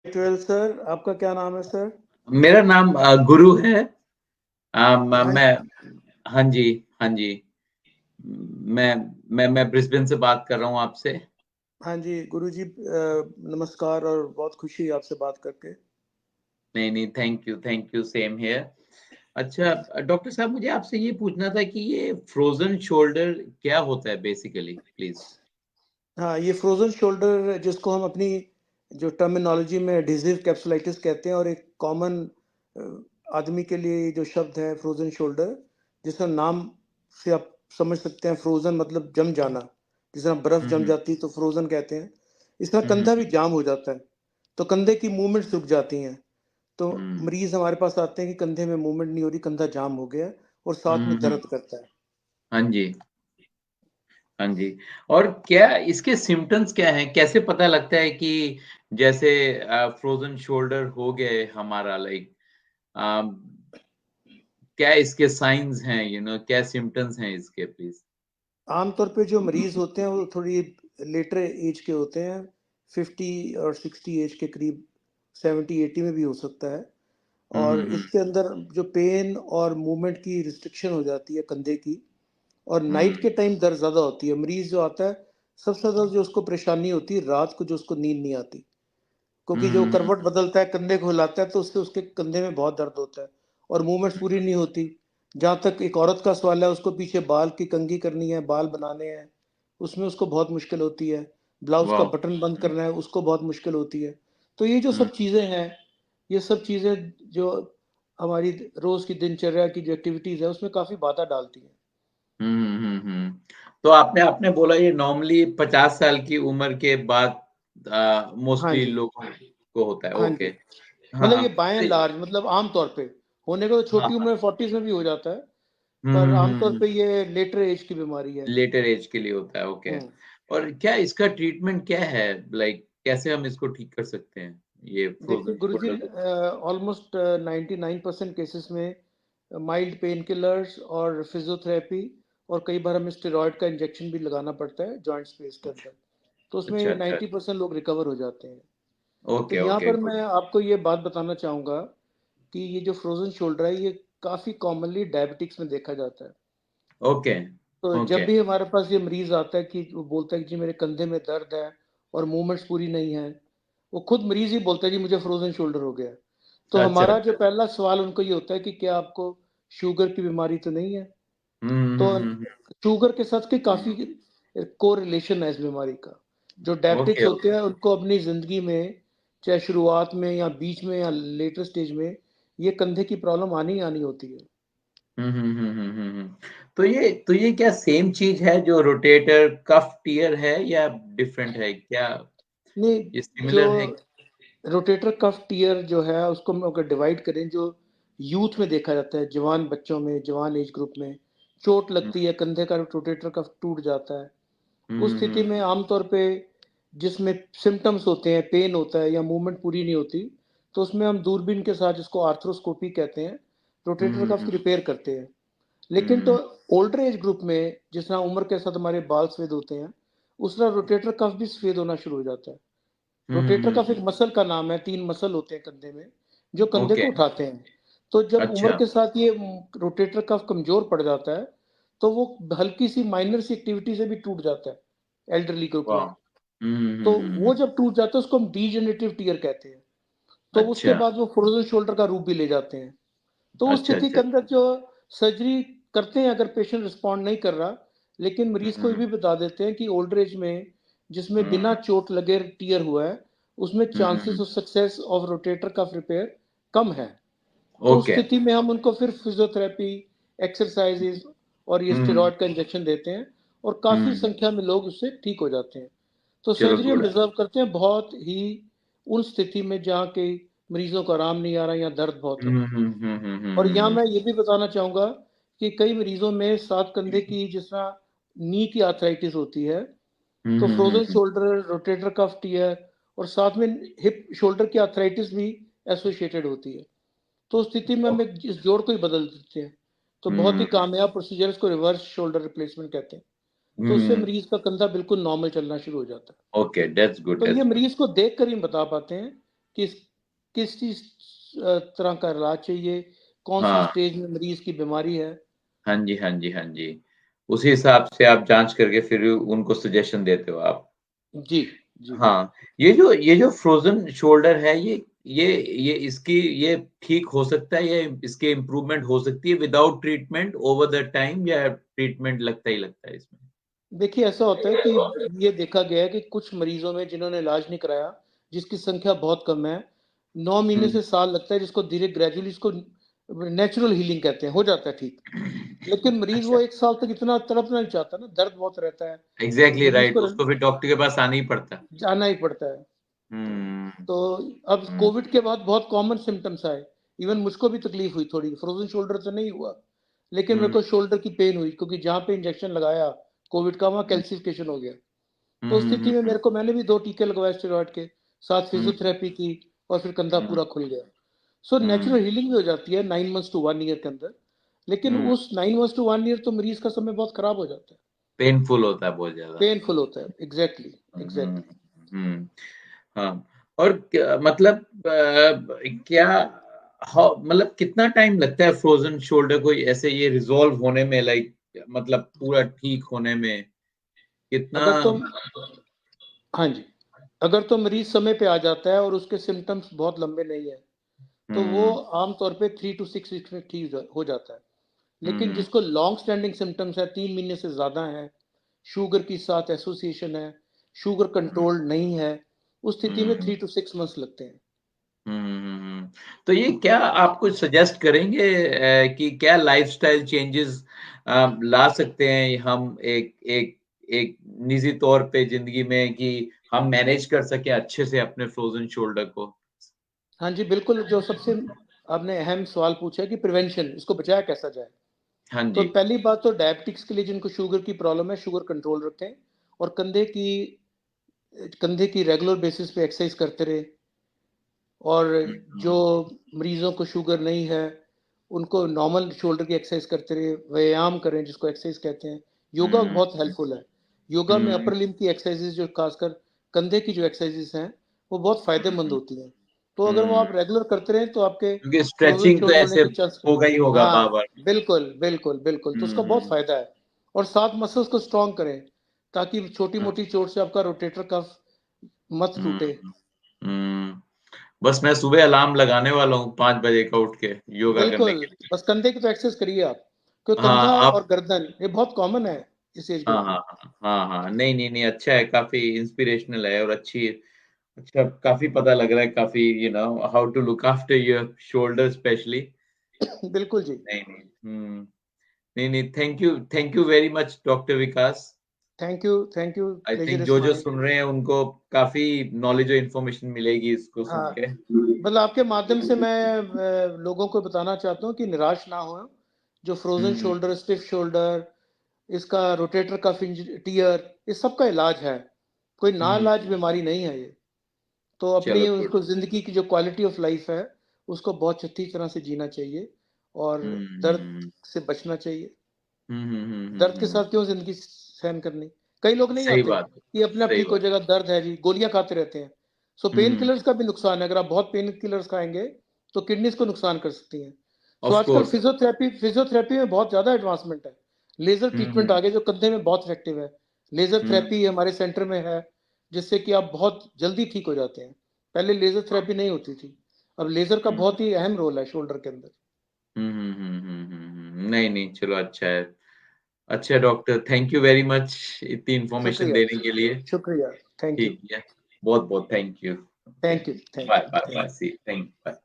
Twelve sir, आपका क्या नाम है सर? मेरा नाम गुरु है। हाँ मैं हाँ जी, हाँ जी। मैं मैं ब्रिस्बेन से बात कर रहा हूँ आपसे। हाँ जी गुरु जी, नमस्कार और बहुत खुशी है आपसे बात करके। नहीं, नहीं, थैंक यू, सेम हियर। अच्छा, डॉक्टर साहब मुझे आपसे ये पूछना था कि ये फ्रोज़न शोल्डर क्या होता है बेसिकली, प्लीज़? हाँ, ये फ्रोजन शोल्डर जिसको हम अपनी जो टर्मिनोलॉजी में एडहेसिव कैप्सुलाइटिस कहते हैं, और एक कॉमन आदमी के लिए जो शब्द है फ्रोजन शोल्डर, जिसका नाम से आप समझ सकते हैं, फ्रोजन मतलब जम जाना। जिस तरह बर्फ हुँ, जम हुँ। जाती है तो फ्रोजन कहते हैं। इस तरह हुँ, हुँ, कंधा भी हुँ। जाम हो जाता है, तो कंधे की मूवमेंट्स रुक जाती हैं। तो हुँ। मरीज हमारे पास आते हैं कि कंधे में मूवमेंट नहीं हो रही, कंधा जाम हो गया और हुँ, साथ में हुँ, हुँ। दर्द करता है। हाँ जी, हाँ जी। और क्या इसके सिम्पटम्स क्या हैं? कैसे पता लगता है कि जैसे फ्रोज़न शोल्डर हो गए हमारा, लाइक अ, क्या इसके साइन्स हैं, क्या सिम्पटम्स हैं इसके, प्लीज़? आमतौर पे जो मरीज होते हैं वो थोड़ी लेटर एज के होते हैं, 50 और 60 एज के करीब, 70-80 में भी हो सकता है। हुँ, और हुँ, हुँ। इसके अंदर जो पेन और मूवमेंट की रिस्ट्रिक्शन हो जाती है कंधे की, और नाइट के हुँ। टाइम दर्द ज़्यादा होती है। मरीज जो आता है, सबसे ज़्यादा जो उसको परेशानी होती है रात को, जो उसको नींद नहीं आती, हुँ, क्योंकि जो हुँ, हुँ। करवट बदलता है, कंधे को हिलाता है, तो उससे उसके कंधे में बहुत दर्द होता है और मूवमेंट्स पूरी नहीं होती। जहाँ तक एक औरत का सवाल है, उसको पीछे बाल की कंघी करनी है, बाल बनाने हैं, उसमें उसको बहुत मुश्किल होती है। ब्लाउज का वाह! बटन बंद हुँ, करना है, उसको बहुत मुश्किल होती है। तो ये जो हुँ। सब चीज़ें हैं, ये सब चीज़ें जो हमारी रोज़ की दिनचर्या की जो एक्टिविटीज़ है, उसमें काफ़ी बाधा डालती हैं। हुँ, हुँ, हुँ, हुँ। तो आपने आपने बोला ये नॉर्मली 50 साल की उम्र के बाद हाँ मोस्टली जी, लोगों को होता है, हाँ ओके। जी। हाँ, मतलब हाँ। ये बाय एंड लार्ज, मतलब आम तौर पे, होने को तो हाँ, छोटी उम्र हाँ। में 40s में भी हो जाता है, हुँ, पर हुँ, हुँ, आमतौर हुँ। पे ये लेटर एज की बीमारी है। लेटर एज के लिए होता है, ओके। हुँ। और क्या इसका ट्रीटमेंट क्या है? लाइक कैसे हम इसको ठीक कर सकते हैं, ये देखिए फ्रोज़न गुरुजी, शोल्डर को? ऑलमोस्ट 99% केसेस में माइल्ड पेन किलर्स और फिजियोथेरेपी, और कई बार हमें स्टेरॉइड का इंजेक्शन भी लगाना पड़ता है जॉइंट स्पेस के अच्छा, अंदर, तो अच्छा, उसमें अच्छा। 90% लोग रिकवर हो जाते हैं। तो ओके, यहाँ ओके, पर गुड। मैं आपको ये बात बताना चाहूँगा कि ये जो फ्रोजन शोल्डर है, ये काफ़ी कॉमनली डायबिटिक्स में देखा जाता है। ओके, तो जब ओके। भी हमारे पास ये मरीज आता है कि वो बोलता है कि जी मेरे कंधे में दर्द है और मूवमेंट्स पूरी नहीं है, वो खुद मरीज ही बोलता है जी मुझे फ्रोजन शोल्डर हो गया है। तो अच्छा। हमारा जो पहला सवाल उनको ये होता है कि क्या आपको शुगर की बीमारी तो नहीं है? हुँ, हुँ, तो हुँ, हुँ। शुगर के साथ के काफ़ी कोरिलेशन है इस बीमारी का। जो ओके, डायबिटिक्स होते ओके। हैं उनको अपनी ज़िंदगी में, चाहे शुरुआत में या बीच में या लेटर स्टेज में, ये कंधे की प्रॉब्लम आनी ही आनी होती है। हुँ, हुँ, हुँ, हुँ, हुँ, हुँ। तो ये क्या सेम चीज़ है जो रोटेटर कफ टियर है या डिफरेंट है? क्या नहीं, ये जो सिमिलर है? रोटेटर कफ टियर जो है उसको हम अगर डिवाइड करें, जो यूथ में देखा जाता है, जवान बच्चों में, जवान एज ग्रुप में चोट हुँ, लगती है, कंधे का रोटेटर कफ टूट जाता है, हुँ, उस हुँ, स्थिति हुँ। में आमतौर पे जिसमें सिम्पटम्स होते हैं, पेन होता है या मूवमेंट पूरी नहीं होती, तो उसमें हम दूरबीन के साथ, जिसको आर्थ्रोस्कोपी कहते हैं, हुँ, रोटेटर हुँ, कफ हुँ। की रिपेयर करते हैं। लेकिन तो हुँ, ओल्डर एज ग्रुप में, जिस तरह उम्र के साथ हमारे बाल सफेद होते हैं, उस तरह रोटेटर कफ भी सफेद होना शुरू हो जाता है। हुँ, रोटेटर हुँ, कफ एक हुँ। मसल का नाम है, 3 मसल होते हैं कंधे में, जो कंधे ओके, को उठाते हैं। तो जब उम्र अच्छा। के साथ ये रोटेटर कफ कमज़ोर पड़ जाता है, तो वो हल्की-सी माइनर सी एक्टिविटी से भी टूट जाता है, एल्डरली ग्रुप वाह! में। हुँ, हुँ, तो हुँ, हुँ, वो हुँ। जब टूट जाता है, उसको हम डीजेनरेटिव टियर कहते हैं। तो उसके अच्छा, बाद वो फ्रोज़न शोल्डर का रूप भी ले जाते हैं। तो उस अच्छा, स्थिति अच्छा, के अंदर अच्छा। जो सर्जरी करते हैं, अगर पेशेंट रिस्पॉन्ड नहीं कर रहा, लेकिन हुँ, मरीज़ को ये हुँ, भी बता देते हैं कि ओल्डर एज में, जिसमें बिना हुँ, चोट लगे टियर हुआ है, उसमें हुँ, हुँ, चांसेस हुँ। Of success of rotator cuff repair कम है। तो उस ओके। स्थिति में हम उनको फिर फिजियोथेरेपी, एक्सरसाइजेज और ये हुँ, हुँ, स्टेरॉइड का इंजेक्शन देते हैं, और काफ़ी हुँ। संख्या में लोग उससे ठीक हो जाते हैं। तो चलो सर्जरी हम गुड है। रिज़र्व करते हैं बहुत ही उन स्थिति में जहाँ के मरीज़ों को आराम नहीं आ रहा या दर्द बहुत हुँ, है। हुँ, हुँ, हुँ, हुँ, हुँ, और हुँ, यहाँ हुँ। मैं ये भी बताना चाहूँगा कि कई मरीज़ों में सात कंधे की, जिस तरह नी की आर्थराइटिस होती है, हुँ, तो हुँ, हुँ, फ्रोज़न हुँ। शोल्डर, रोटेटर कफ टियर और साथ में हिप शोल्डर की आर्थराइटिस भी एसोसिएटेड होती है। तो उस स्थिति में हम ओह! इस जोड़ को ही बदल देते हैं। तो बहुत ही हुँ, कामयाब प्रोसीजर, इसको रिवर्स शोल्डर रिप्लेसमेंट कहते हैं। तो उससे हुँ। मरीज़ का कंधा बिल्कुल नॉर्मल चलना शुरू हो जाता है। ओके, दैट्स गुड, तो ये दैट्स गुड। मरीज़ को देख कर ही बता पाते हैं किस चीज तरह का इलाज चाहिए, कौन सी हाँ स्टेज में मरीज की बीमारी है। हाँ जी, हाँ जी, हाँ जी। उसी हिसाब से आप जांच करके फिर उनको सजेशन देते हो आप। जी जी। हाँ, ये जो फ्रोज़न शोल्डर है ये इसकी ये ठीक हो सकता है, ये इसके इम्प्रूवमेंट हो सकती है without treatment over the time, या ट्रीटमेंट लगता ही लगता है इसमें? देखिए, ऐसा होता है कि ये देखा गया है कि कुछ मरीजों में जिन्होंने इलाज नहीं कराया, जिसकी संख्या बहुत कम है, 9 महीने हुँ। से साल लगता है, जिसको धीरे ग्रेजुअली इसको नेचुरल हीलिंग कहते हैं, हो जाता है ठीक। लेकिन मरीज अच्छा, वो 1 साल तक इतना तड़पना नहीं चाहता ना, दर्द बहुत रहता है, एग्ज़ैक्टली मरीज राइट, को उसको फिर डॉक्टर के पास आना ही पड़ता है। जाना ही पड़ता है। हुँ, तो अब हुँ, कोविड के बाद बहुत कॉमन सिम्पटम्स आए। इवन मुझको भी तकलीफ हुई थोड़ी, फ्रोज़न शोल्डर तो नहीं हुआ, लेकिन मेरे हुँ, को शोल्डर की पेन हुई क्योंकि जहाँ पे इंजेक्शन लगाया कोविड का, वहाँ हुँ, कैल्सिफ़िकेशन हो गया। हुँ, तो उस हुँ, स्थिति में मैंने भी 2 टीके लगवाए स्टेरॉइड के, साथ हुँ, फिज़ियोथेरेपी की और फिर कंधा हुँ, पूरा खुल गया। सो हुँ, नेचुरल हीलिंग भी हो जाती है 9 मंथ्स टू 1 ईयर के अंदर। लेकिन हुँ, उस 9 मंथ्स टू 1 ईयर तो मरीज़ का समय बहुत खराब हो जाता है। पेनफुल होता है बहुत ज़्यादा। पेनफुल होता है। एग्ज़ैक्टली, हुँ, एग्ज़ैक्टली। हुँ। हाँ, और क्या मतलब क्या हाउ मतलब कितना टाइम लगता है फ्रोज़न शोल्डर को ऐसे ये रिज़ॉल्व होने में, लाइक मतलब पूरा ठीक होने में कितना? अगर तुम हाँ जी, अगर तो मरीज़ समय पे आ जाता है और उसके सिम्पटम्स बहुत लंबे नहीं हैं, तो वो हुँ, आम तौर पे 3 टू 6 वीक्स में ठीक हो जाता है। लेकिन हुँ, जिसको लॉन्ग स्टैंडिंग सिम्पटम्स है, 3 महीने से ज़्यादा हैं, शुगर के साथ एसोसिएशन है, शुगर हुँ, कंट्रोल नहीं है, उस स्थिति हुँ, में हुँ, 3 टू 6 मंथ्स लगते हैं। हुँ, हुँ, हुँ। तो ये क्या आप कुछ सजेस्ट करेंगे कि क्या लाइफ़स्टाइल चेंजेज़ ला सकते हैं हम एक एक एक निजी तौर पे ज़िंदगी में, कि हम मैनेज कर सकें अच्छे से अपने फ्रोज़न शोल्डर को? हाँ जी, बिल्कुल, जो सबसे आपने अहम सवाल पूछा है कि प्रिवेंशन, इसको बचाया कैसा जाए? हाँ तो जी। पहली बात तो डायबिटिक्स के लिए जिनको शुगर की प्रॉब्लम है, शुगर कंट्रोल रखें और कंधे की रेगुलर बेसिस पे एक्सरसाइज करते रहें। और हुँ, जो हुँ, मरीज़ों को शुगर नहीं है, उनको नॉर्मल शोल्डर की एक्सरसाइज करते रहे, व्यायाम करें जिसको एक्सरसाइज कहते हैं। योगा हुँ, बहुत हेल्पफुल है। योगा में हुँ, अपर लिम्ब की एक्सरसाइज़ेज़ जो खासकर कंधे की जो एक्सरसाइज़ेज़ हैं, वो बहुत फ़ायदेमंद हुँ, होती हैं। तो अगर वो हुँ। आप रेगुलर करते रहें तो आपके क्योंकि फ्रोज़न स्ट्रेचिंग तो शोल्डर होने ऐसे के चांस होगा ही होगा हाँ, बार-बार। बिल्कुल, बिल्कुल, बिल्कुल। तो हुँ, उसका बहुत हुँ, फ़ायदा है और साथ मसल्स को स्ट्रॉन्ग करें, ताकि हुँ, छोटी-मोटी चोट से आपका रोटेटर कफ मत हुँ, टूटे। हुँ। बस मैं सुबह अलार्म लगाने वाला हूँ 5 बजे का उठ के योगा करने बिल्कुल, के लिए। बस कंधे की तो एक्सरसाइज करिए आप, क्योंकि हाँ, कंधा आप और गर्दन ये बहुत कॉमन है इस एज हाँ, ग्रुप हाँ, में। हाँ, हाँ, हाँ। नहीं, नहीं, नहीं, अच्छा है, काफ़ी इंस्पिरेशनल है और अच्छी अच्छा काफ़ी पता लग रहा है, काफ़ी how to look after your shoulder specially. बिल्कुल जी। नहीं, नहीं, हुँ। नहीं, नहीं, thank you very much doctor Vikas. Thank you, I think pleasure is जो-जो माइन। सुन रहे हैं उनको काफ़ी नॉलेज और इन्फॉर्मेशन मिलेगी इसको सुन हाँ, के। मतलब आपके माध्यम से मैं लोगों को बताना चाहता हूँ कि निराश ना हों। जो फ्रोज़न हुँ, शोल्डर, स्टिफ शोल्डर, इसका रोटेटर कफ टियर, इस सब का इलाज है। कोई हुँ, नाइलाज बीमारी नहीं है ये। तो चलो अपनी गुड। उसको ज़िंदगी की जो क्वालिटी ऑफ लाइफ़ है, उसको बहुत अच्छी तरह से जीना चाहिए और हुँ, दर्द हुँ। से बचना चाहिए। हुँ, हुँ, हुँ, हुँ, दर्द के हुँ। साथ क्यों ज़िंदगी सहन करनी? कई लोग नहीं सही आते बात है, कि अपने आप सही ठीक हो बात। जाएगा, दर्द है जी, गोलियाँ खाते रहते हैं। सो पेन हुँ, किलर्स का भी नुकसान है, अगर आप बहुत पेन किलर्स खाएँगे, तो किडनीज़ को नुकसान कर सकती हैं। सो ऑफ़ आजकल कोर्स। फिज़ियोथेरेपी में बहुत ज़्यादा एडवांसमेंट है। लेज़र हुँ, ट्रीटमेंट हुँ, आ गया जो कंधे में बहुत इफ़ेक्टिव है। लेज़र हुँ, थेरेपी हमारे सेंटर में है, जिससे कि आप बहुत जल्दी ठीक हो जाते हैं। पहले लेज़र थेरेपी नहीं होती थी। अब लेज़र का हुँ, बहुत ही अहम रोल है शोल्डर के अंदर। हुँ, हुँ, हुँ, हुँ, हुँ, हुँ। नहीं, नहीं, चलो अच्छा है। अच्छा doctor, thank you very much इतनी इन्फॉर्मेशन शुक्रिया, देने के लिए। शुक्रिया। थैंक यू, ठीक है, बहुत-बहुत thank you. Okay, thank you, thank bye, you, bye, thank bye, you. See thank bye.